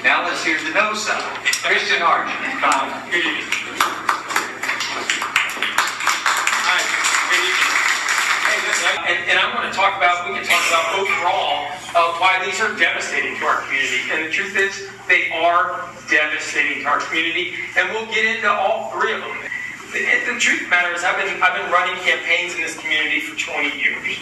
Now let's hear the no side. Christian Arch. Come on. Good evening. Hi. Good evening. Hey, listen, and I want to talk about, we can talk about overall why these are devastating to our community. And the truth is, they are devastating to our community. And we'll get into all three of them. The truth of the matter is, I've been running campaigns in this community for 20 years.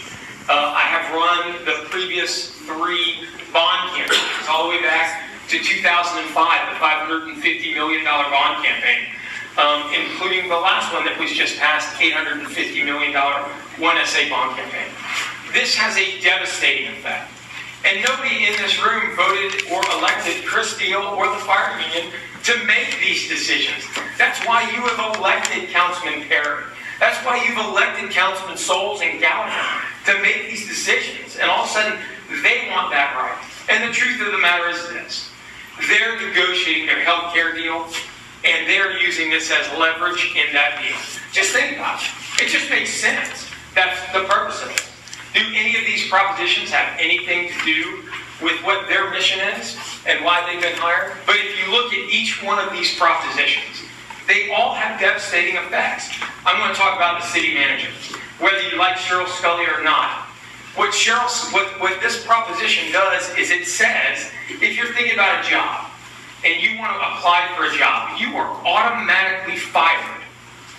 I have run the previous 3 bond campaigns, all the way back to 2005, the $550 million bond campaign, including the last one that was just passed, $850 million 1SA bond campaign. This has a devastating effect. And nobody in this room voted or elected Chris Steele or the fire union to make these decisions. That's why you have elected Councilman Perry. That's why you've elected Councilman Souls and Gallagher to make these decisions. And all of a sudden, they want that right. And the truth of the matter is this. They're negotiating their health care deal, and they're using this as leverage in that deal. Just think about it. It just makes sense. That's the purpose of it. Do any of these propositions have anything to do with what their mission is and why they've been hired? But if you look at each one of these propositions, they all have devastating effects. I'm going to talk about the city manager, whether you like Cheryl Scully or not. What this proposition does is it says, if you're thinking about a job and you want to apply for a job, you are automatically fired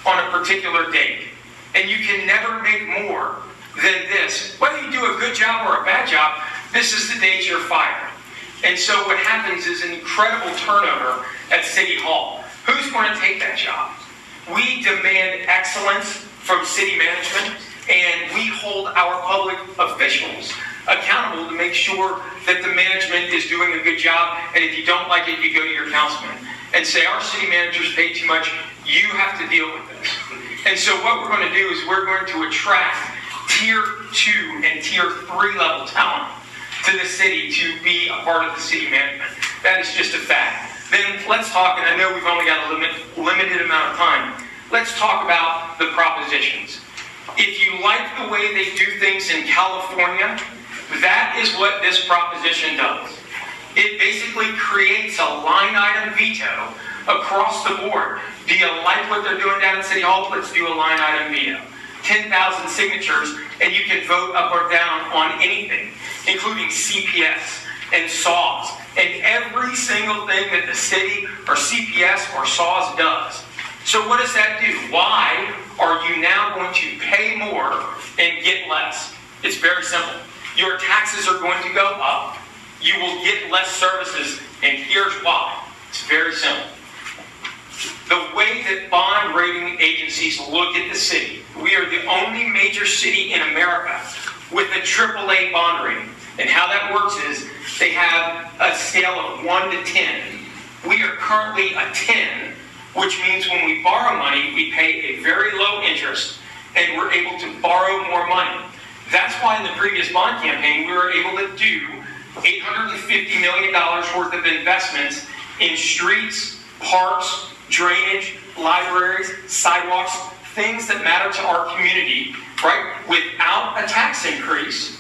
on a particular date. And you can never make more than this. Whether you do a good job or a bad job, this is the date you're fired. And so what happens is an incredible turnover at City Hall. Who's going to take that job? We demand excellence from city management, and we hold our public officials accountable to make sure that the management is doing a good job. And if you don't like it, you go to your councilman and say, our city manager's paid too much, you have to deal with this. And so what we're going to do is we're going to attract Tier 2 and Tier 3 level talent to the city to be a part of the city management. That is just a fact. Then let's talk, and I know we've only got a limited amount of time, let's talk about the propositions. If you like the way they do things in California, that is what this proposition does. It basically creates a line item veto across the board. Do you like what they're doing down at City Hall? Let's do a line item veto. 10,000 signatures, and you can vote up or down on anything, including CPS and SAWS, and every single thing that the city or CPS or SAWS does. So what does that do? Why are you now going to pay more and get less? It's very simple. Your taxes are going to go up. You will get less services, and here's why. It's very simple. The way that bond rating agencies look at the city, we are the only major city in America with a AAA bond rating. And how that works is they have a scale of 1 to 10. We are currently a 10, which means when we borrow money, we pay a very low interest, and we're able to borrow more money. That's why in the previous bond campaign, we were able to do $850 million worth of investments in streets, parks, drainage, libraries, sidewalks, things that matter to our community, right, without a tax increase,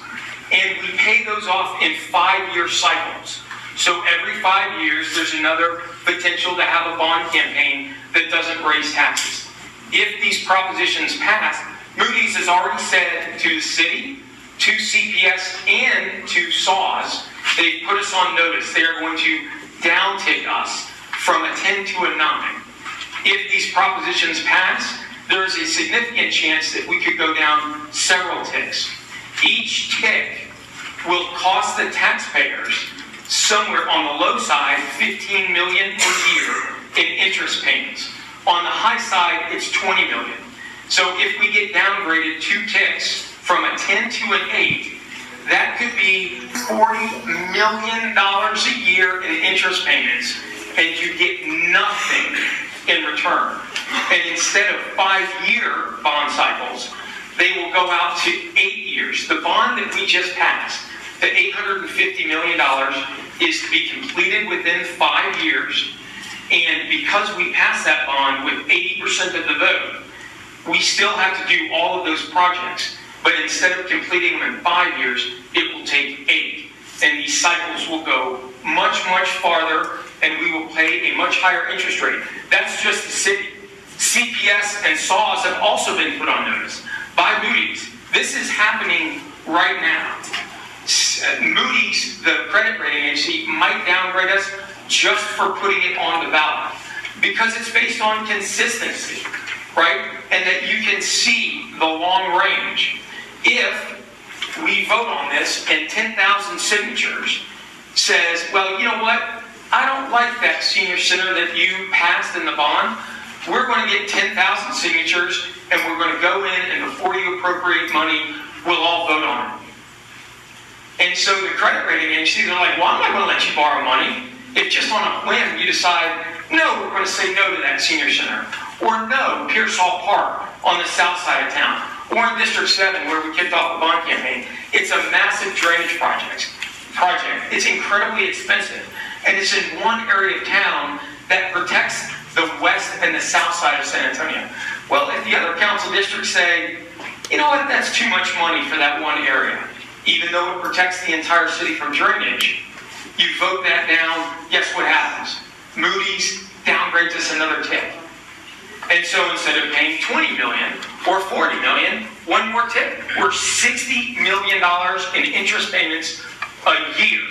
and we pay those off in 5-year cycles. So every 5 years, there's another potential to have a bond campaign that doesn't raise taxes. If these propositions pass, Moody's has already said to the city, to CPS, and to SAWS, they've put us on notice. They are going to downtick us from a 10 to a 9. If these propositions pass, there is a significant chance that we could go down several ticks. Each tick will cost the taxpayers somewhere on the low side $15 million per year in interest payments. On the high side, it's $20 million. So if we get downgraded 2 ticks from a 10 to an 8, that could be $40 million a year in interest payments, and you get nothing in return. And instead of 5-year bond cycles, they will go out to 8 years. The bond that we just passed, the $850 million, is to be completed within 5 years. And because we passed that bond with 80% of the vote, we still have to do all of those projects. But instead of completing them in 5 years, it will take 8. And these cycles will go much, much farther, and we will pay a much higher interest rate. That's just the city. CPS and SAWS have also been put on notice by Moody's. This is happening right now. Moody's, the credit rating agency, might downgrade us just for putting it on the ballot, because it's based on consistency, right? And that you can see the long range. If we vote on this and 10,000 signatures says, well, you know what? I don't like that senior center that you passed in the bond. We're going to get 10,000 signatures, and we're going to go in, and before you appropriate money, we'll all vote on it. And so the credit rating agencies are like, well, I'm not going to let you borrow money. If just on a whim you decide, no, we're going to say no to that senior center, or no, Pearsall Park on the south side of town, or in District 7 where we kicked off the bond campaign. It's a massive drainage project. It's incredibly expensive, and it's in one area of town that protects the west and the south side of San Antonio. Well, if the other council districts say, you know what, that's too much money for that one area, even though it protects the entire city from drainage, you vote that down, guess what happens? Moody's downgrades us another tick. And so instead of paying $20 million or $40 million, one more tick, we're $60 million in interest payments a year.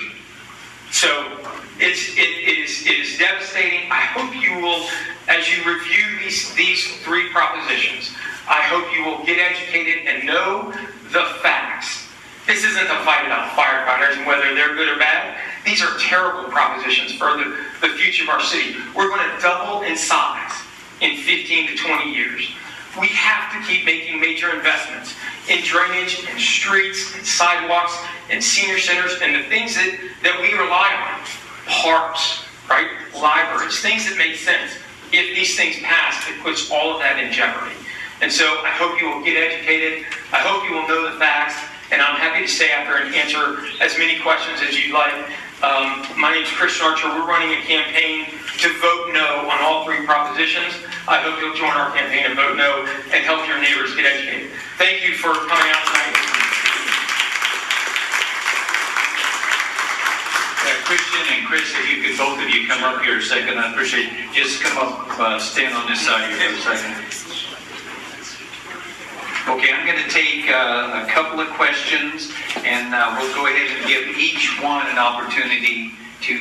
So it is devastating. I hope you will, as you review these three propositions, I hope you will get educated and know the facts. This isn't a fight about firefighters and whether they're good or bad. These are terrible propositions for the future of our city. We're going to double in size in 15 to 20 years. We have to keep making major investments in drainage, in streets, in sidewalks, in senior centers, and the things that we rely on. Parks, right? Libraries, things that make sense. If these things pass, it puts all of that in jeopardy. And so I hope you will get educated. I hope you will know the facts. And I'm happy to stay after and answer as many questions as you'd like. My name is Christian Archer. We're running a campaign to vote no on all three propositions. I hope you'll join our campaign and vote no and help your neighbors get educated. Thank you for coming out tonight. Christian and Chris, if you could, both of you, come up here a second. I appreciate it. Just come up, stand on this side here for a second. Okay, I'm going to take a couple of questions, and we'll go ahead and give each one an opportunity to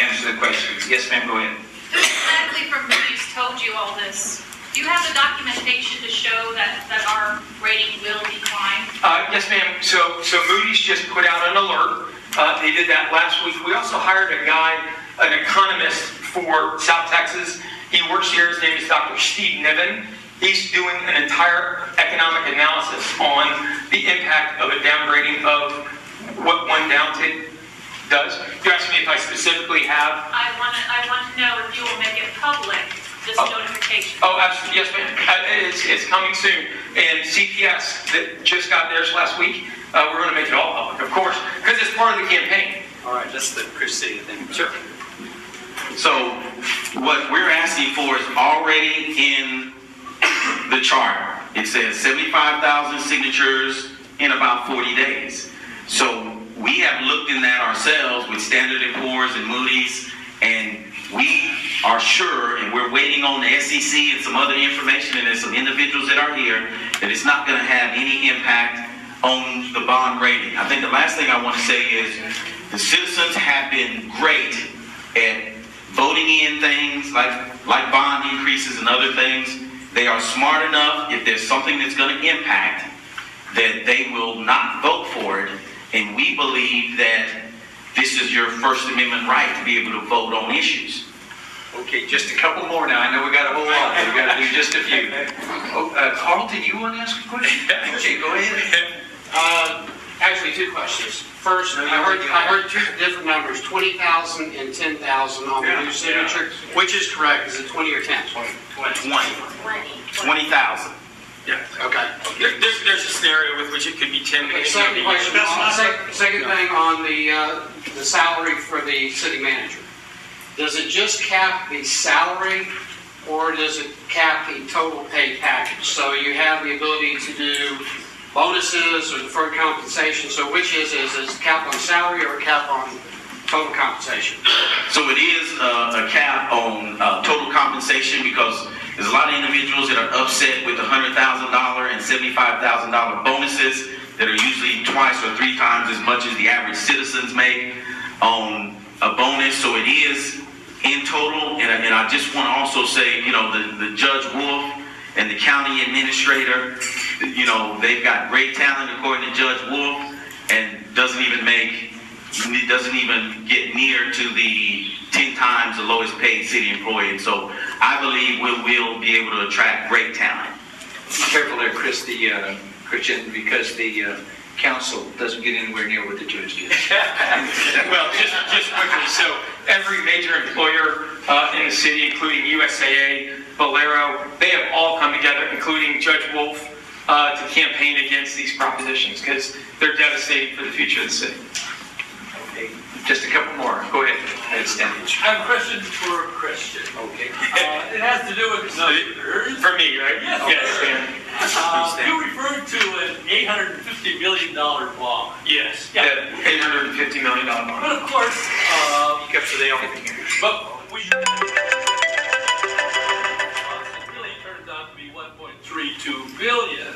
answer the questions. Yes, ma'am, go ahead. Hypothetically, from Moody's told you all this, do you have the documentation to show that our rating will decline? Yes, ma'am. So Moody's just put out an alert. They did that last week. We also hired a guy, an economist for South Texas. He works here. His name is Dr. Steve Niven. He's doing an entire economic analysis on the impact of a downgrading of what one downtick does. You asked me if I specifically have. I want to know if you will make it public, this notification. Oh, absolutely. Yes, ma'am. It's coming soon. And CPS that just got theirs last week, we're going to make it all public, of course, because it's part of the campaign. All right, that's the Chris City thing. Sure. So what we're asking for is already in the chart. It says 75,000 signatures in about 40 days. So we have looked in that ourselves with Standard & Poor's and Moody's, and we are sure, and we're waiting on the SEC and some other information, and there's some individuals that are here, that it's not going to have any impact on the bond rating. I think the last thing I want to say is the citizens have been great at voting in things like bond increases and other things. They are smart enough, if there's something that's going to impact, that they will not vote for it. And we believe that this is your First Amendment right to be able to vote on issues. Okay, just a couple more now. I know we got a whole lot. We got to do just a few. Carl, did you want to ask a question? Okay, go ahead. Actually, two questions. First, I heard two different numbers, 20,000 and 10,000 on the new signature. Which is correct? Is it 20 or 10? 20,000. Yeah. Okay. There's a scenario with which it could be 10. Okay, second question. Second thing on the salary for the city manager. Does it just cap the salary, or does it cap the total pay package? So you have the ability to do bonuses or deferred compensation. So which is it cap on salary or cap on total compensation. So it is a cap on total compensation because there's a lot of individuals that are upset with the $100,000 and $75,000 bonuses that are usually twice or three times as much as the average citizens make on a bonus. So it is in total, and I just want to also say, the Judge Wolf and the county administrator, they've got great talent according to Judge Wolf, and doesn't even get near to the 10 times the lowest paid city employee. And so I believe we'll be able to attract great talent. Be careful there, Chris, Christian, because the council doesn't get anywhere near what the judge gets. Well, just quickly, so every major employer in the city, including USAA, Valero, they have all come together, including Judge Wolf, to campaign against these propositions because they're devastating for the future of the city. Okay, just a couple more. Go ahead. I have a question for Christian. Okay. It has to do with numbers. For me, right? Yes. Dan. You referred to an $850 million bond. Yes. Yeah. The $850 million bond. But of course, but we it really turns out to be 1.32 billion.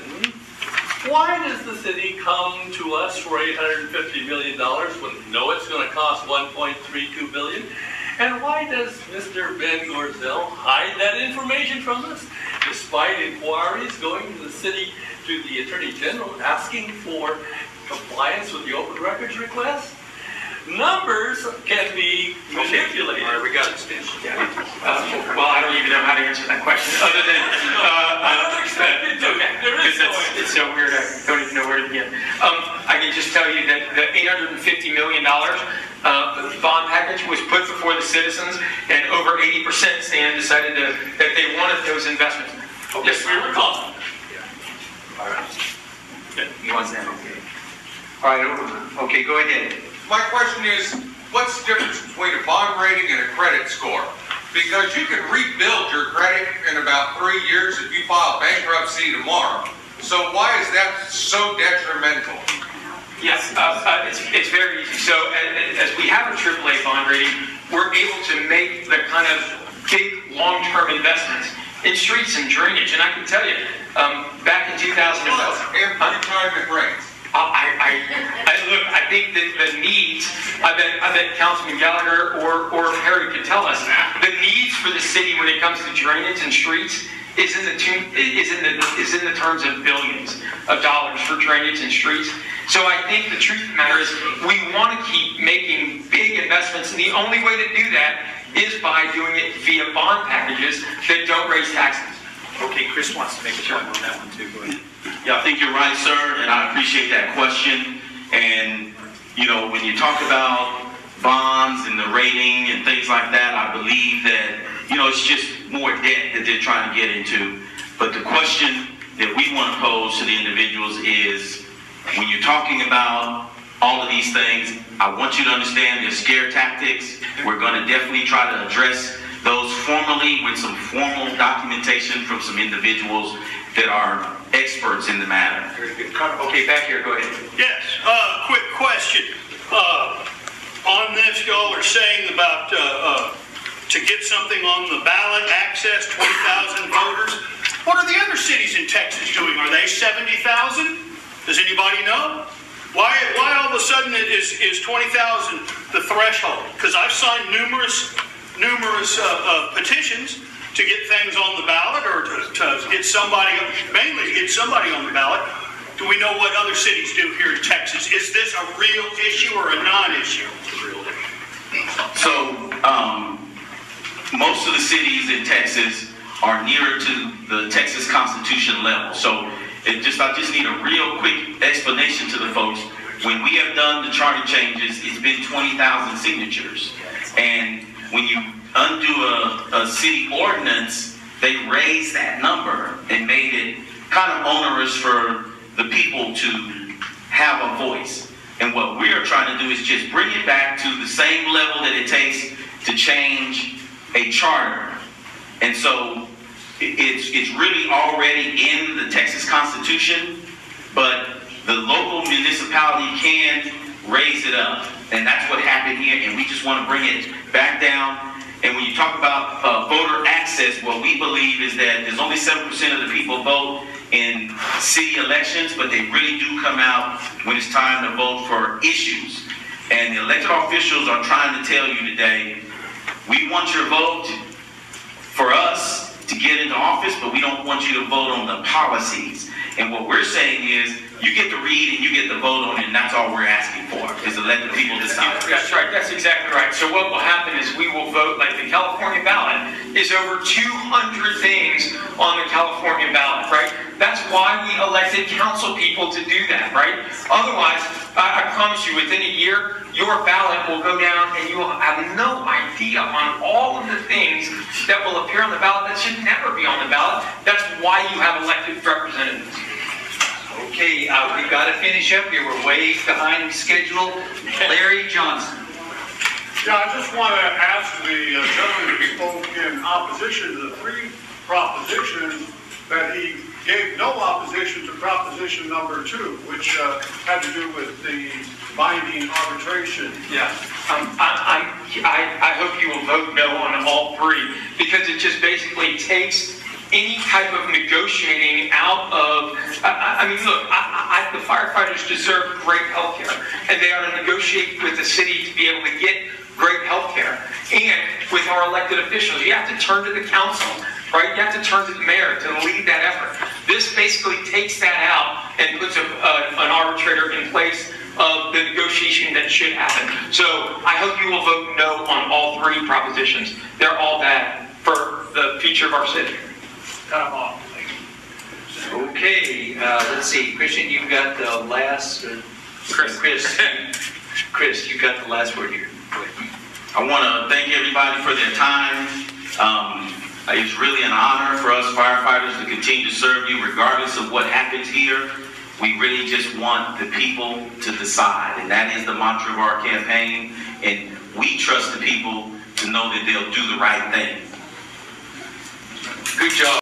Why does the city come to us for $850 million when we know it's going to cost $1.32 billion? And why does Mr. Ben Gorzel hide that information from us, despite inquiries going to the city, to the Attorney General, asking for compliance with the open records request? Numbers can be manipulated. All right, we got it, Stan. Well, I don't even know how to answer that question, other than Unexpected, too. There is no answer. it's so weird. I don't even know where to begin. I can just tell you that the $850 million bond package was put before the citizens, and over 80% Stan decided that they wanted those investments. Yes, we recall. All right. You want that? Okay. All right. Okay, go ahead. My question is, what's the difference between a bond rating and a credit score? Because you can rebuild your credit in about 3 years if you file bankruptcy tomorrow. So why is that so detrimental? Yes, it's very easy. So as we have a AAA bond rating, we're able to make the kind of big long-term investments in streets and drainage. And I can tell you, back in 2012, Every time it rains. Look, I think that the needs, I bet Councilman Gallagher or Harry could tell us, the needs for the city when it comes to drainage and streets is in the terms of billions of dollars for drainage and streets. So I think the truth of the matter is we want to keep making big investments, and the only way to do that is by doing it via bond packages that don't raise taxes. Okay, Chris wants to make a comment on that one too. Go ahead. Yeah, I think you're right, sir, and I appreciate that question. And, when you talk about bonds and the rating and things like that, I believe that, it's just more debt that they're trying to get into. But the question that we want to pose to the individuals is, when you're talking about all of these things, I want you to understand they're scare tactics. We're going to definitely try to address those formally with some formal documentation from some individuals that are experts in the matter. Very good. Okay, back here, go ahead. Yes, quick question. On this, y'all are saying about to get something on the ballot, access 20,000 voters. What are the other cities in Texas doing? Are they 70,000? Does anybody know? Why all of a sudden is 20,000 the threshold? Because I've signed numerous petitions to get things on the ballot, or to get somebody, mainly to get somebody on the ballot. Do we know what other cities do here in Texas? Is this a real issue or a non-issue? So, most of the cities in Texas are nearer to the Texas Constitution level. So, I just need a real quick explanation to the folks. When we have done the charter changes, it's been 20,000 signatures. And when you undo a city ordinance, they raised that number and made it kind of onerous for the people to have a voice. And what we're trying to do is just bring it back to the same level that it takes to change a charter. And so it's really already in the Texas Constitution, but the local municipality can raise it up. and that's what happened here, and we just want to bring it back down. And when you talk about voter access, what we believe is that there's only 7% of the people vote in city elections, but they really do come out when it's time to vote for issues. And the elected officials are trying to tell you today, we want your vote for us to get into office, but we don't want you to vote on the policies. And what we're saying is, you get to read and you get to vote on it, and that's all we're asking for, is to let the people decide. That's right, that's exactly right. So what will happen is we will vote, like the California ballot is over 200 things on the California ballot, right? That's why we elected council people to do that, right? Otherwise, I promise you, within a year, your ballot will go down and you will have no idea on all of the things that will appear on the ballot that should never be on the ballot. That's why you have elected representatives. Okay, we've got to finish up here. We're way behind schedule. Larry Johnson. Yeah, I just want to ask the gentleman who spoke in opposition to the three propositions that he gave no opposition to proposition number 2, which had to do with the binding arbitration. Yeah, I hope you will vote no on all three, because it just basically takes any type of negotiating out of, I mean, look, the firefighters deserve great health care, and they ought to negotiate with the city to be able to get great health care. And with our elected officials, you have to turn to the council, right? You have to turn to the mayor to lead that effort. This basically takes that out and puts an arbitrator in place of the negotiation that should happen. So I hope you will vote no on all three propositions. They're all bad for the future of our city. Okay, let's see. Christian, you've got the last. Chris, you've got the last word here. I want to thank everybody for their time. It's really an honor for us firefighters to continue to serve you regardless of what happens here. We really just want the people to decide, and that is the mantra of our campaign. And we trust the people to know that they'll do the right thing. Good job.